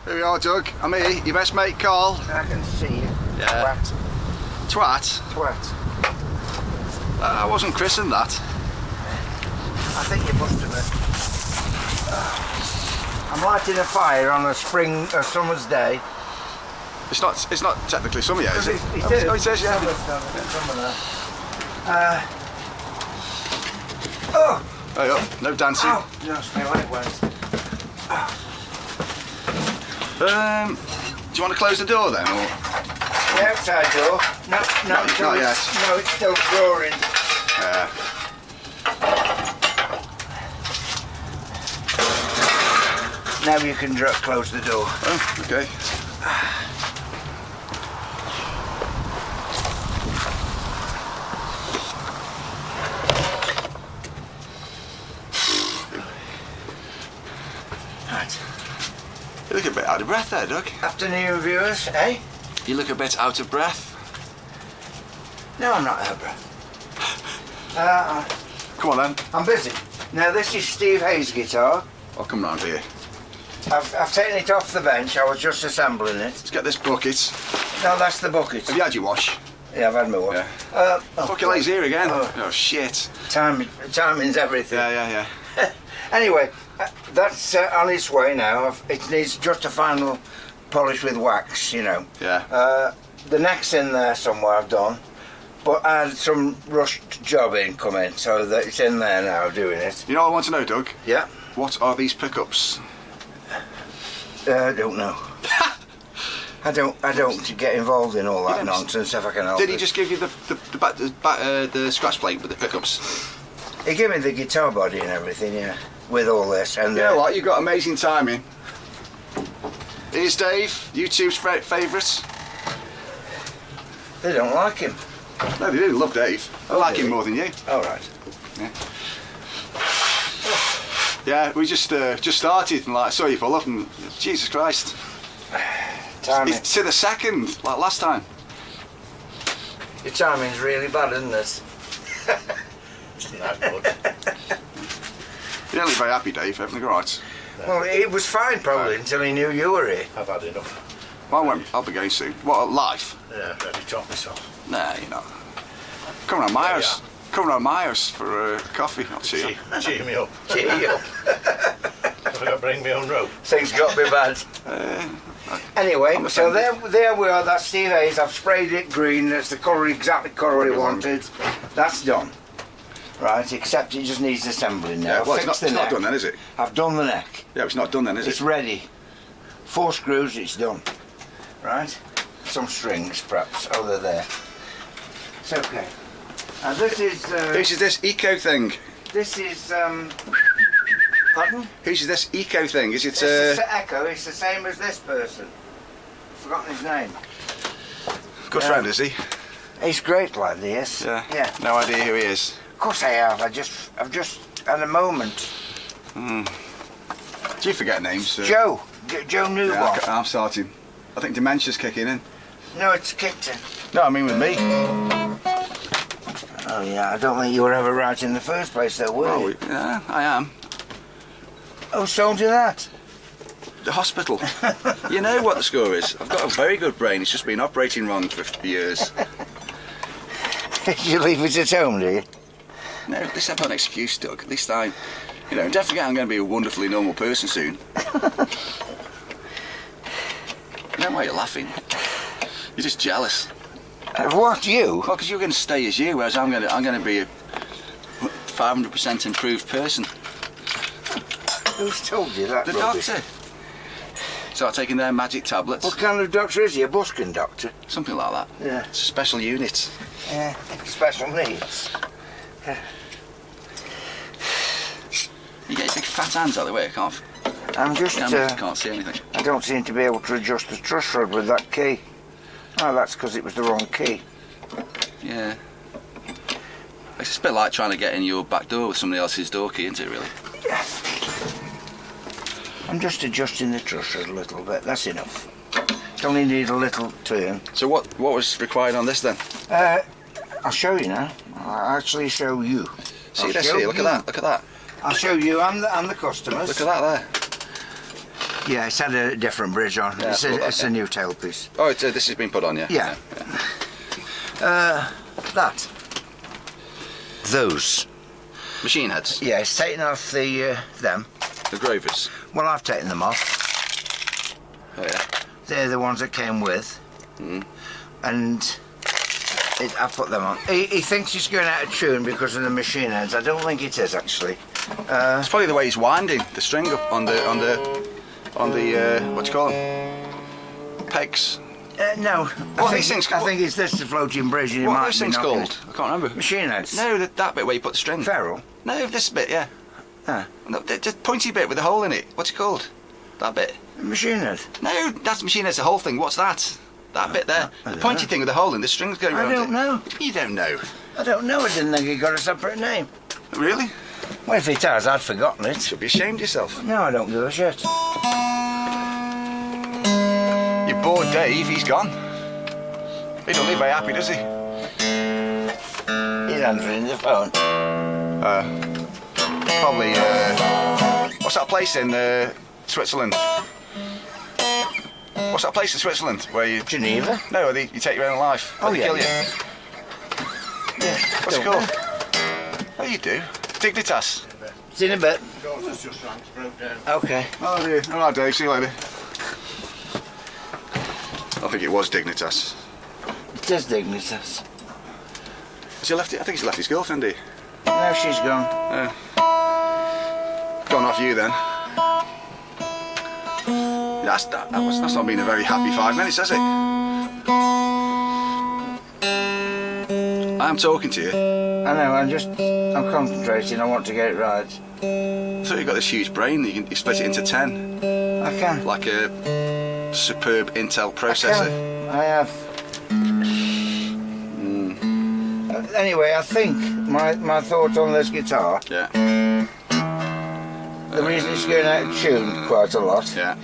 Here we are, Doug. I'm here, your best mate, Carl. I can see you. Yeah. Twat. Twat? I wasn't christened that. I think you must have been. I'm lighting a fire on a summer's day. It's not technically summer yet, is it? It is. Oh, it is, yeah. Oh! Hey up, no dancing. Oh, no, my leg went. Do you want to close the door then? Or? The outside door? No, not yet. No, it's still roaring. Yeah. Now you can close the door. Oh, okay. Right. You look a bit out of breath there, Doug. Afternoon, viewers, eh? You look a bit out of breath. No, I'm not out of breath. Come on then. I'm busy. Now this is Steve Hayes' guitar. I'll come round here. I've taken it off the bench, I was just assembling it. Let's get this bucket. No, that's the bucket. Have you had your wash? Yeah, I've had my wash. Yeah. Fucking legs here again. Oh shit. Timing's everything. Yeah. Anyway, that's on its way now. It needs just a final polish with wax, you know. Yeah. The neck's in there somewhere, I've done. But I had some rushed jobbing come in, so that it's in there now doing it. You know what I want to know, Doug? Yeah? What are these pickups? I don't know. I don't get involved in all that nonsense if I can help it. Did he just give you the scratch plate with the pickups? He gave me the guitar body and everything, yeah, with all this. And you know what? You've got amazing timing. Here's Dave, YouTube's favourite. They don't like him. No, they didn't love Dave. I like him more than you. All right. Yeah. Yeah, we just started and like saw you pull up and Jesus Christ. Timing. It's to the second, like last time. Your timing's really bad, isn't it? Isn't that good? You don't look very happy, Dave. Everything all right? No. Well, it was fine probably until he knew you were here. I've had enough. Well, I'll be going soon. What, live? Yeah, ready to chop myself. Nah, you're not. Come round my house. Yeah. Come round my house for coffee. I'll see you. Cheer me up. Cheer you up. I've got to bring my own rope. Things got to be bad. Anyway, so there we are. That's Steve Hayes. I've sprayed it green. That's the colour, exactly colour he wanted. That's done. Right, except it just needs assembling now. Yeah, well, it's not done then, is it? I've done the neck. Yeah, it's not done then, is it? It's ready. 4 screws, it's done. Right? Some strings, perhaps. Oh, they're there. It's okay. And this is... Whose is this eco thing? This is... Pardon? Whose is this eco thing? Is it... It's Echo. It's the same as this person. I've forgotten his name. Good friend, is he? He's great lad, he is. Yeah. No idea who he is. Of course I have. I've just had a moment. Do you forget names? Joe Newborn. Yeah, I'm starting. I think dementia's kicking in. No, it's kicked in. No, I mean with me. Oh yeah, I don't think you were ever right in the first place though, were you? Yeah, I am. Oh, sold you that? The hospital. You know what the score is. I've got a very good brain. It's just been operating wrong for 50 years. You leave it at home, do you? No, at least I've got an excuse, Doug. At least don't forget I'm going to be a wonderfully normal person soon. I don't know why you're laughing. You're just jealous. What, you? Well, because you're going to stay as you, whereas I'm going to be a 500% improved person. Who's told you that? The rubbish? doctor. Start taking their magic tablets. What kind of doctor is he? A busking doctor? Something like that. Yeah. It's a special unit. Yeah. Special needs. Yeah. You get your big fat hands out of the way. I can't. I'm just. Can't see anything. I don't seem to be able to adjust the truss rod with that key. Oh, that's because it was the wrong key. Yeah. It's a bit like trying to get in your back door with somebody else's door key, isn't it, really? Yeah. I'm just adjusting the truss rod a little bit, that's enough. Only need a little turn. So what was required on this then? I'll show you now. I'll actually show you. See this here, look at that, look at that. I'll show you and the customers. Look at that there. Yeah, it's had a different bridge on. Yeah, It's a new tailpiece. Oh, this has been put on, yeah? Yeah. That. Those. Machine heads? Yeah, it's taken off them. The Grovers? Well, I've taken them off. Oh, yeah. They're the ones that came with. And I put them on. He thinks he's going out of tune because of the machine heads. I don't think it is, actually. It's probably the way he's winding the string up on the what do you call them? Pegs. No. What are these things I think it's this, the floating bridge. And What are those things called? I can't remember. Machine heads. No, that bit where you put the string. Ferrule. No, this bit, yeah. Ah. No, the pointy bit with the hole in it. What's it called? That bit. Machine head. No, that's machine head's the whole thing. What's that? That bit there. The pointy thing with the hole in the strings going around I don't know. You don't know. I don't know. I didn't think it got a separate name. Really? Well, if it has, I'd forgotten it. Should be ashamed of yourself. No, I don't give a shit. You're bored, Dave. He's gone. He don't look very happy, does he? He's answering the phone. Probably. What's that place in Switzerland? What's that place in Switzerland where you? Geneva? No, where you take your own life. Oh, They yeah. kill you. Yeah. What's it called? Oh, you do. Dignitas. See you in a bit. Daughter's just ran, broke down. Okay. Oh dear. All right, Dave. See you later. I think it was Dignitas. It is Dignitas. Has he left it? I think he's left his girlfriend here. No, she's gone. Gone off you then. That's not been a very happy 5 minutes, has it? I'm talking to you. I know, I'm concentrating, I want to get it right. I thought you got this huge brain that you split it into 10. I can. Like a superb Intel processor. I have. Anyway, I think my thoughts on this guitar, Yeah, the reason it's going out of tune quite a lot yeah.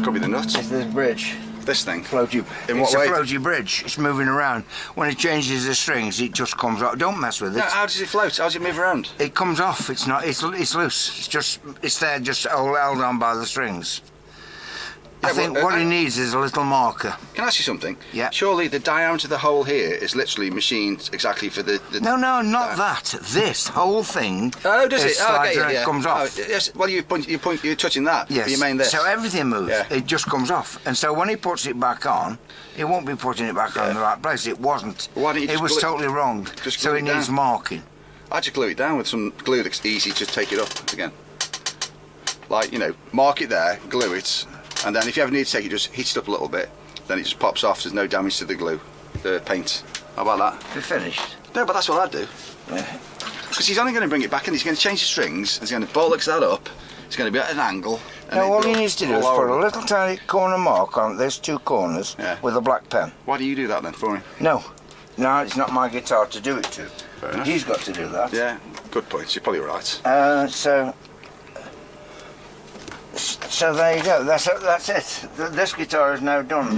Could be the nuts. is this bridge. This thing. Floaty. In It's what way? a floaty bridge. It's moving around. When it changes the strings, it just comes off. Don't mess with it. No, how does it float? How does it move around? It comes off. It's not. It's loose. It's there, just all held on by the strings. I Yeah, think well, what he needs is a little marker. Can I ask you something? Yeah. Surely the diameter of the hole here is literally machined exactly for the No, not that. This whole thing. Oh, does it? Oh, slides okay, and yeah. it comes off. Oh, yes. Well, you're touching that. Yes. You mean this? So everything moves. Yeah. It just comes off. And so when he puts it back on, he won't be putting it back on in the right place. It wasn't. Why don't you it just was glue it- totally wrong. just So glue it it needs down? marking. I just glue it down with some glue that's easy to take it up again. Like, mark it there, glue it, and then if you ever need to take it, just heat it up a little bit. Then it just pops off. There's no damage to the glue, the paint. How about that? We're finished. No, but that's what I'd do. Yeah. Because he's only going to bring it back in. He's going to change the strings. He's going to bollocks that up. It's going to be at an angle. and Now it all he will needs to do fall is put over. a little tiny corner mark on these two corners Yeah. with a black pen. Why do you do that then for me? No, it's not my guitar to do it to. Fair enough. He's got to do that. Yeah, good point. You're probably right. So there you go. That's it. This guitar is now done.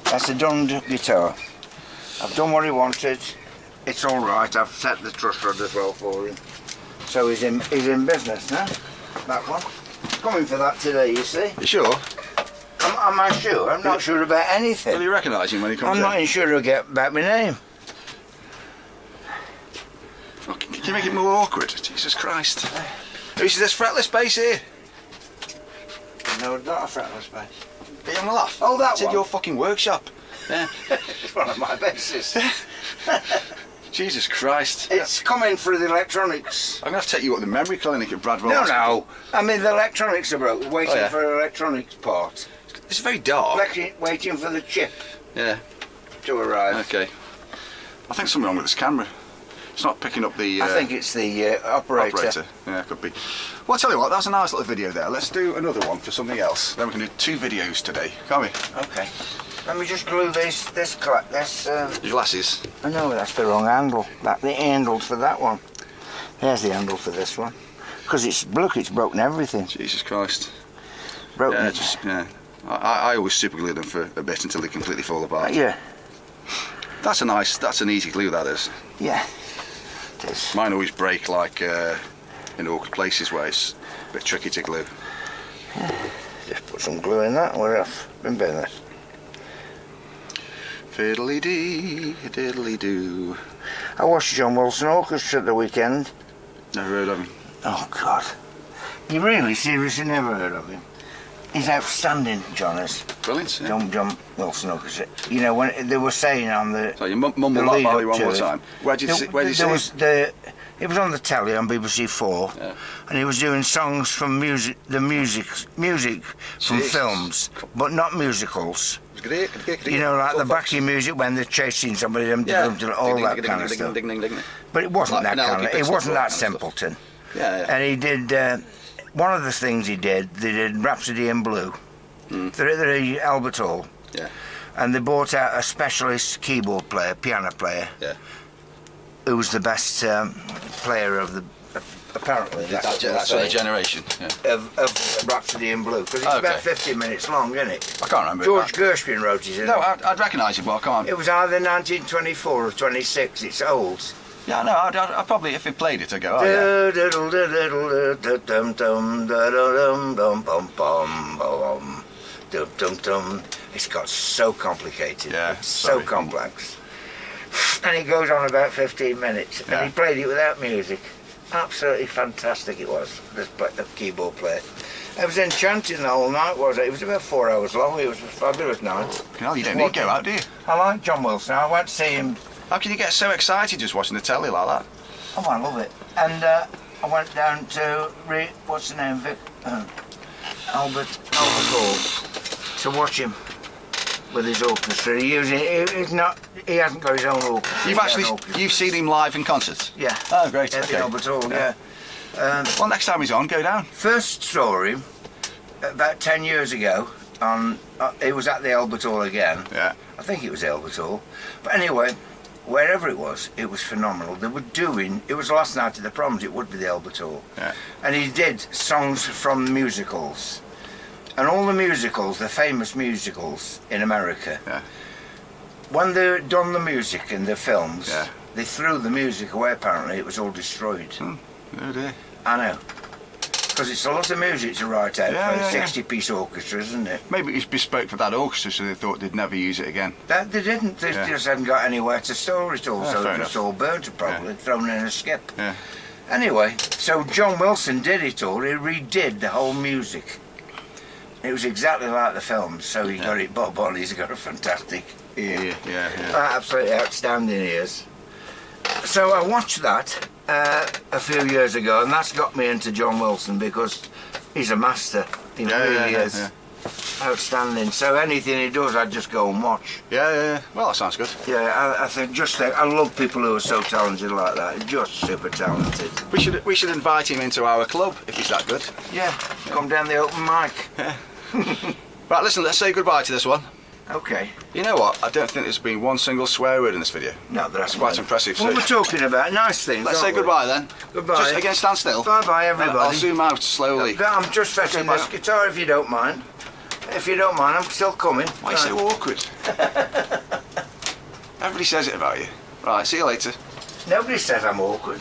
That's a done guitar. I've done what he wanted. It's all right. I've set the truss rod as well for him. So he's in business now. That one. Coming for that today, you see. You sure? Am I sure? I'm not sure about Will anything. you recognise him when he comes I'm in? not even sure about my name. Fucking, can you make it more awkward? Jesus Christ. Who's this fretless bass here? No, not a fretless bass. Are you having a laugh? Oh, that It's in one. your fucking workshop. Yeah. It's one of my basses. Jesus Christ. It's coming through the electronics. I'm going to have to take you up to the memory clinic at Bradwell Hospital. No. I mean, the electronics are broke. Waiting Oh, yeah. for an electronics part. It's very dark. Waiting for the chip Yeah. to arrive. Okay. I think something wrong with this camera. It's not picking up the I think it's the operator. Yeah, could be. Well, I'll tell you what, that's a nice little video there. Let's do another one for something else. Then we can do 2 videos today, can't we? Okay. Let me just glue this. Your glasses. I know that's the wrong handle. The handle for that one. There's the handle for this one. Because it's broken everything. Jesus Christ. Broken Yeah, it. yeah. I always super glue them for a bit until they completely fall apart. Yeah. That's an easy glue, that is. Yeah. It is. Mine always break like in awkward places where it's a bit tricky to glue. some glue in that. What else? Been that. Fiddly-dee, diddly-doo. I watched John Wilson Orchestra at the weekend. Never heard of him. Oh God. You really seriously never heard of him? He's outstanding, John is. Brilliant, yeah. John Wilson Orchestra. You know, when they were saying on the... So you mumble the that lead Bali up one to more it, time. Where did you see it? It was on the telly on BBC Four, Yeah. and he was doing songs from music from Jesus. films, but not musicals. You You know, like the backing music when they're chasing somebody, all that kind of stuff. But it wasn't Like that kind of. Penelope It wasn't that Pitstop and stuff. simpleton. Yeah, yeah. And he did. One of the things he did, they did Rhapsody in Blue. They're at the Albert Hall. Yeah. And they brought out a specialist keyboard player, piano player, Yeah. who was the best player of the. Apparently, that's what they were That sort of saying, generation. Yeah. of Rhapsody in Blue, because it's Okay. about 50 minutes long, isn't it? I can't remember. George Gershwin wrote it. No, I'd recognise it, but I can't. It was either 1924 or 26. It's old. Yeah, no, I'd probably, if he played it, I'd go, oh yeah. It's got so complicated. Yeah, It's so very complex. And it goes on about 15 minutes. Yeah. And he played it without music. Absolutely fantastic it was, the keyboard player. It was enchanting the whole night, was it? It was about 4 hours long. It was a fabulous night. Hell, you don't need to go out, do you? I like John Wilson. I went to see him. How can you get so excited just watching the telly like that? Oh, I love it. And I went down to what's the name of it? Albert Hall to watch him with his orchestra. He hasn't got his own orchestra. You've seen him live in concert? Yeah. Oh, great. At the Okay. Albert Hall, Yeah. yeah. Well, next time he's on, go down. First saw him about 10 years ago. It was at the Albert Hall again. Yeah. I think it was Albert Hall. But anyway, wherever it was phenomenal. They were doing, it was last night at the Proms, it would be the Albert Hall. Yeah. And he did songs from musicals. And all the musicals, the famous musicals in America, Yeah. when they done the music in the films, Yeah. they threw the music away apparently, it was all destroyed. Oh dear. I know. Because it's a lot of music to write out Yeah, for yeah, a yeah. 60-piece orchestra, isn't it? Maybe it was bespoke for that orchestra, so they thought they'd never use it again. They didn't, they Yeah. just hadn't got anywhere to store it all, Yeah, so fair it was enough. all burnt probably, thrown in a skip. Yeah. Anyway, so John Wilson did it all, he redid the whole music. It was exactly like the films, so he got it bob on, he's got a fantastic ear. Yeah. Absolutely outstanding ears. So I watched that a few years ago, and that's got me into John Wilson because he's a master. He really is. Yeah. Outstanding. So anything he does, I just go and watch. Yeah. Well, that sounds good. Yeah, I think I love people who are so talented like that. Just super talented. We should invite him into our club if he's that good. Yeah, come down the open mic. Right, listen, let's say goodbye to this one. Okay. You know what? I don't think there's been one single swear word in this video. No, that's Quite impressive. What So we're talking about, nice things. let's say aren't we? goodbye then. Goodbye. Just again, stand still. Bye, everybody. I'll zoom out slowly. I'm just fetching Goodbye. this guitar if you don't mind. If you don't mind, I'm still coming. Why are you so awkward? Everybody says it about you. Right, see you later. Nobody says I'm awkward.